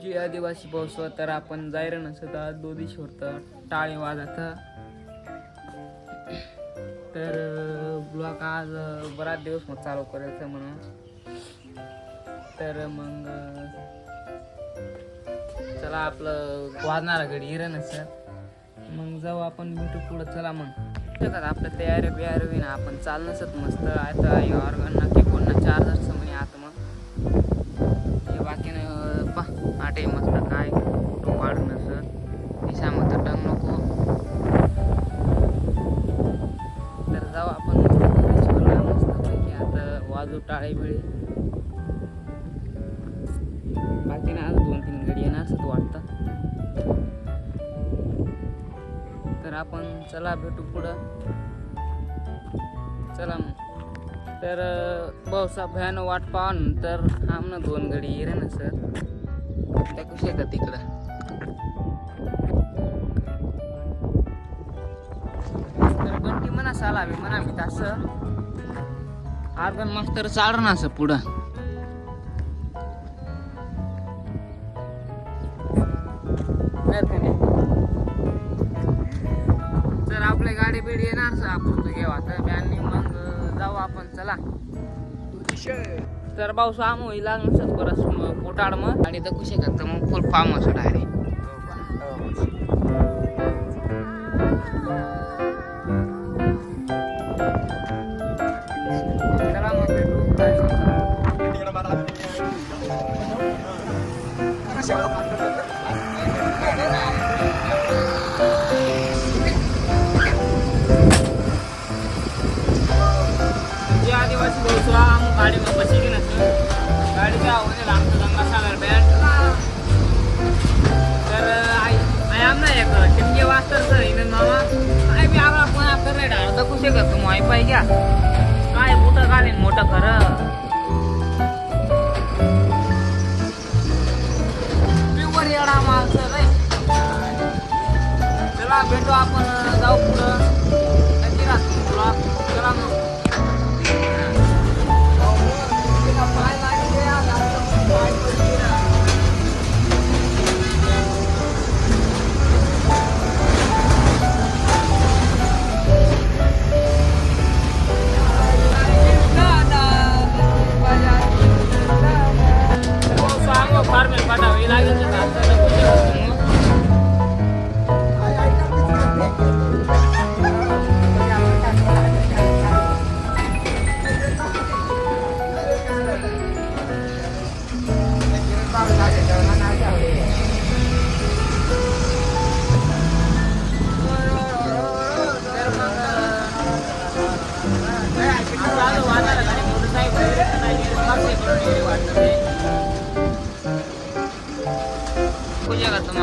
जी आदिवासी पाऊस तर आपण जायर नसत आज दो दिवस होतं टाळे वाजत तर ब्लॉग आज बराच दिवस मग चालू करायचं म्हणून तर मग चला आपलं वाजणारा घडी हिरण सर मग जाऊ आपण भेटू पुढं चला मग आपलं तयारी बियारी होईना आपण चाल नसत मस्त आता ऑर्गन की बोलणं चार्जरचं म्हणे आता मग हे बाकीनं पा आटे मस्त काय फोटो काढू नसत दिसामध्ये टंग नको तर जाऊ आपण मस्त पैकी आता वाजू टाळे बिळे बाकी ना आज 2-3 घडी येणार असं वाटतं तर आपण चला भेटू पुढं चला मग तर पावसा भयान वाट पाहून तर आमनं 2 घडी येरे ना सर त्या कशी आहे का तिकडं तर बंटी म्हणा सालावी म्हणा मी तसं आर्गन मास्तर चालणार ना असं पुढं तर आपल्या गाडी बिडी येणार आपण घेऊ आता बॅननी मग जाऊ आपण चला तर पाऊस आम होईल लागणार परत पोटाड मग आणि तर कुशे करतं मग फुल फार्म असं डायरेक्ट गाड़ी में बची की नसतं गाडी काय आवडे आमचं गंगा सागर बॅट तर आई आम ना एक टिमके वाजतर सर इने मामा काय बी आम्हाला पुन्हा कर डाळता कुशे करतो माही पाहिजे घ्या काय मोठं घालीन मोठं खरं प्युअर येडा माल सर चला भेटू आपण जाऊ पुढं नक्की राहतो तुला चला मग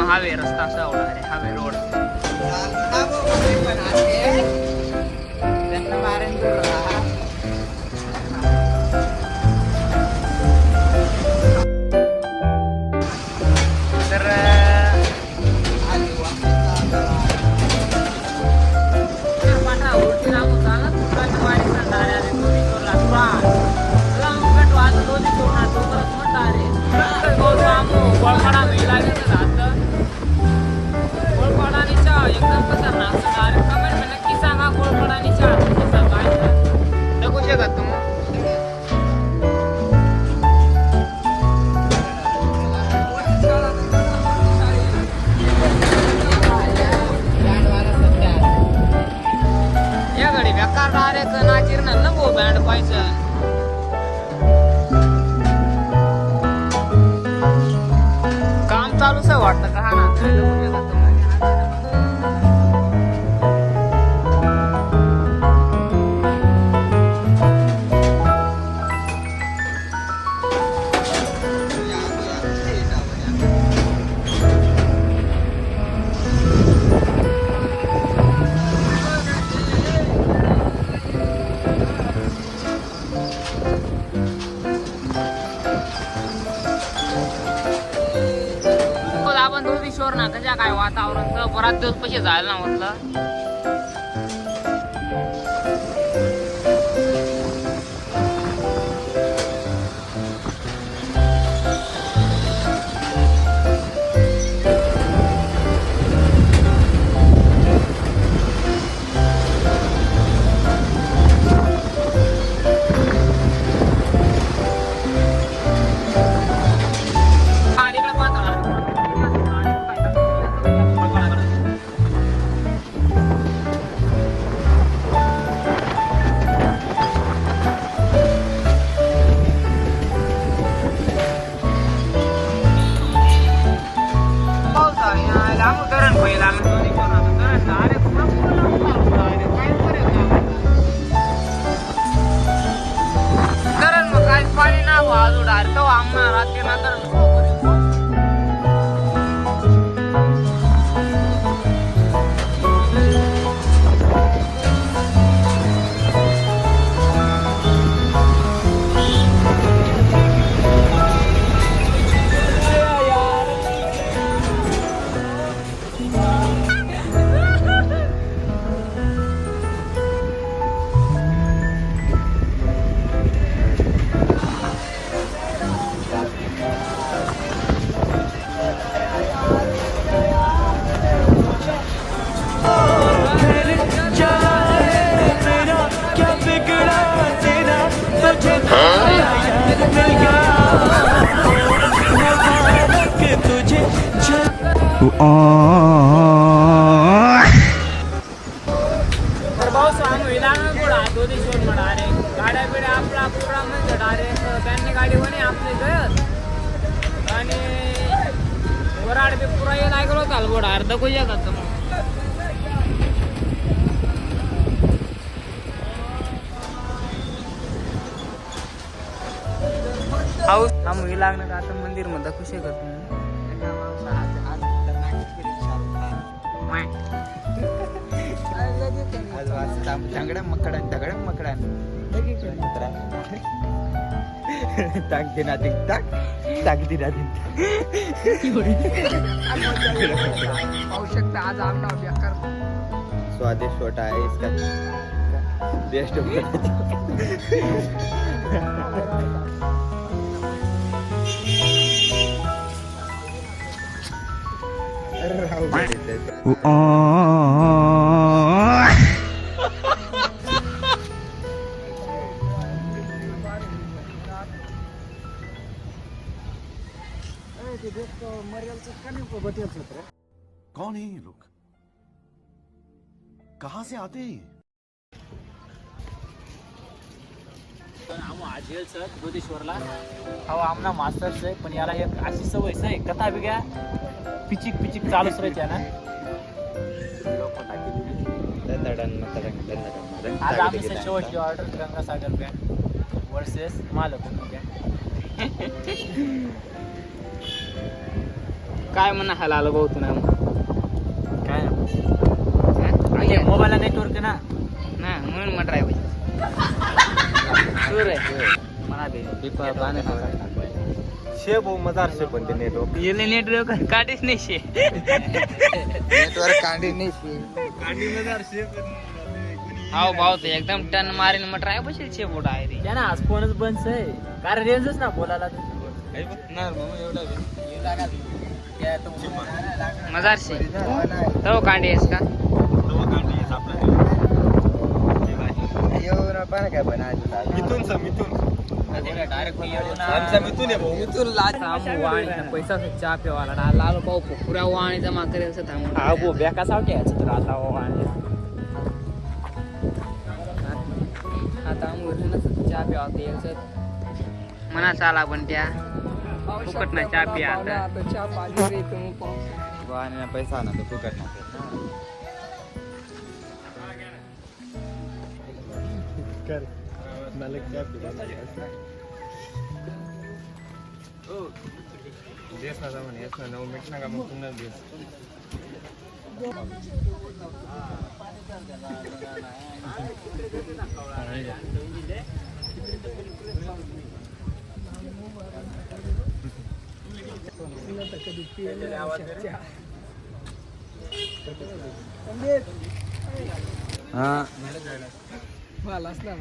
हावे रस्ता असा आवडा रे हावे रोड काम चालूच आहे वाटतं का हा ना ना त्याच्या काय वातावरण बराच दिवस पैसे जायला ना म्हटलं तर भाऊ आम्ही लागणार थोडा दोन्ही म्हणा अरे गाड्या बिड्या आपला पुरा म्हणजे डायरेक्ट त्यांनी गाडी म्हणे आपली घर आणि वराड बी पुरा येऊन ऐकलो होता गोडा अर्ध कोण येतात मग हाऊस आम्ही लागणार आता मंदिर मध्ये खुशी करतो दगड मकडान टाक दिना टाक टाक दिना आवश्यकता आज आमना बेकार स्वादिष्ट छोटा है इसका बेस्ट कौन है ये लोग कहां से आते हैं आजेल सर बुद्धेश्वरला हा आमना मास्टर्स आहे पण याला एक अशी सवय आहे कथा बिग्या पिचिक पिचिक चालूच राहायच्या ना आज आम्ही शेवटची ऑर्डर गंगासागर बँड वर्सेस मालक काय म्हणा हाला आलो भाऊ तू ना काय मोबाईलला नेटवर्क ना ना म्हणून मग ड्रायव्हर सूर आहे म्हणा दे शे भाऊ मजार शे पण ते नेटवर्क येले नेटवर्क काढीच नाही शे नेटवर्क कांडी नाही हाव भाऊ ते एकदम टन मारीन मग ड्रायव्हर शे बोट आहे रे त्या ना आज फोनच बंद आहे कारण रेंजच ना बोलायला मजार शे तो कांडी आहेस का काय पण पैसा चहा पिवाला लालो भाऊ पुऱ्या वाणी जमा करेल थांबू बेका सावटे तर आता आता चहा प्यावा म्हणा चाला पण त्या फुकट ना चहा पिया आता चहा पाणी पैसा ना तो फुकट ना देश ना म्हणे येस ना 9 मिनिट ना मग पुन्हा देस हा मलाच ना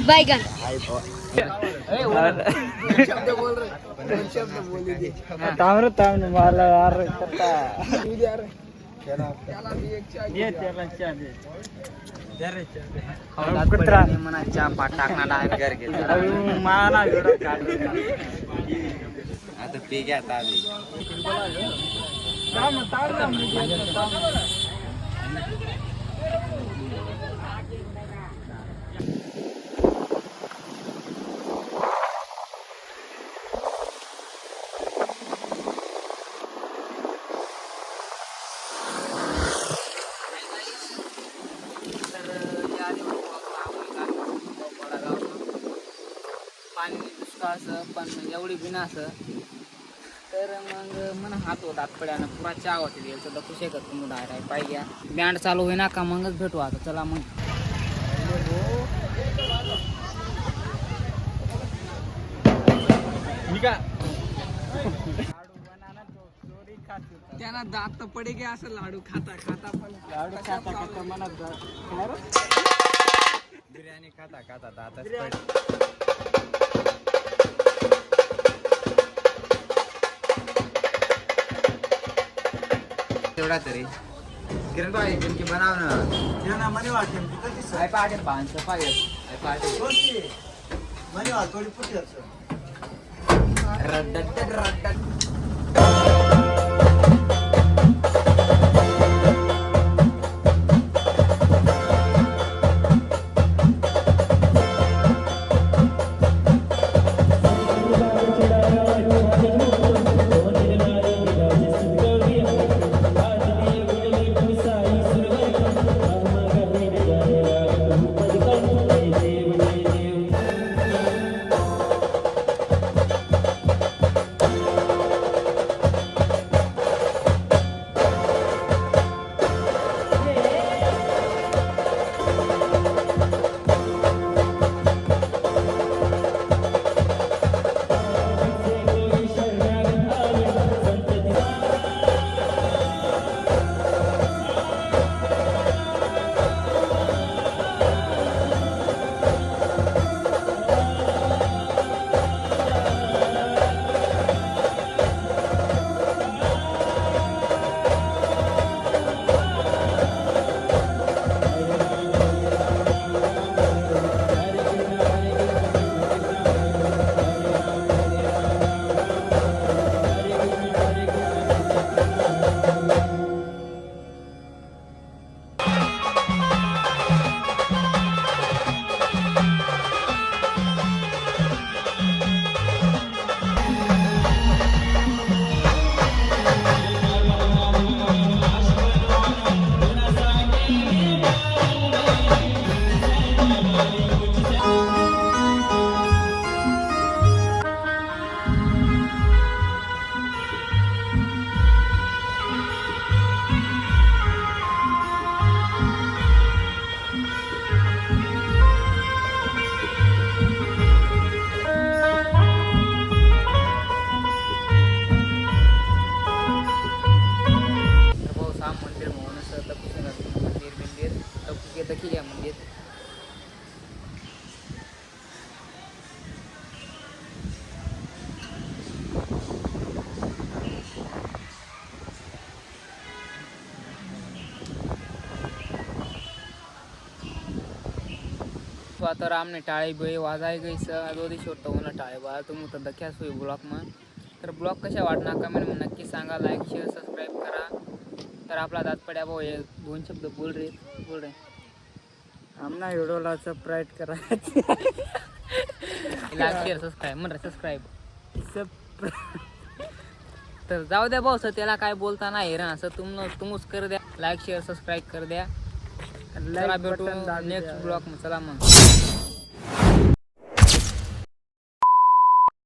बैगन ताम्र मला म्हणा चहा पाट टाकणार आता पी घ्या पाणी दुष्काळ पण एवढी बिनास तर मग म्हणा हात होत आतपड्यानं पुरा चहा होते यायचं तर खुशी करतो तुम्ही डायरेक्ट पाहिजे बँड चालू होईना का मगच भेटू आता चला मग त्यांना दात तर पडे गे असं लाडू खाता खाता पण लाडू खाता खाता मला बिर्याणी खाता खाता दातच पडे तेवढा तरी किरण भाई जिनकी बनाओ ना मनी वाटते कधी आई पाटे 500 पागे आई पाटे मनी वाट थोडी पुटी असं रड्डट रड्डट देखील या मंदिर तो रामने टाळी बळी वाजाय गई दोधी छोट होणं टाळे बा तुम्ही तर दख्यास होई ब्लॉग मग तर ब्लॉग कशा वाटणार कमेंट मध्ये नक्की सांगा लाईक शेअर सबस्क्राईब करा तर आपला दात पड्या भाऊ हे दोन शब्द बोल रे आमना व्हिडिओला सबस्क्राईब करा लाईक शेअर सबस्क्राईब म्हण सबस्क्राईब तर जाऊ द्या भाऊ त्याला काय बोलता नाही रे असं तुम्हीच कर द्या लाईक शेअर सबस्क्राईब कर द्या चला भेटू नेक्स्ट ब्लॉग चला मग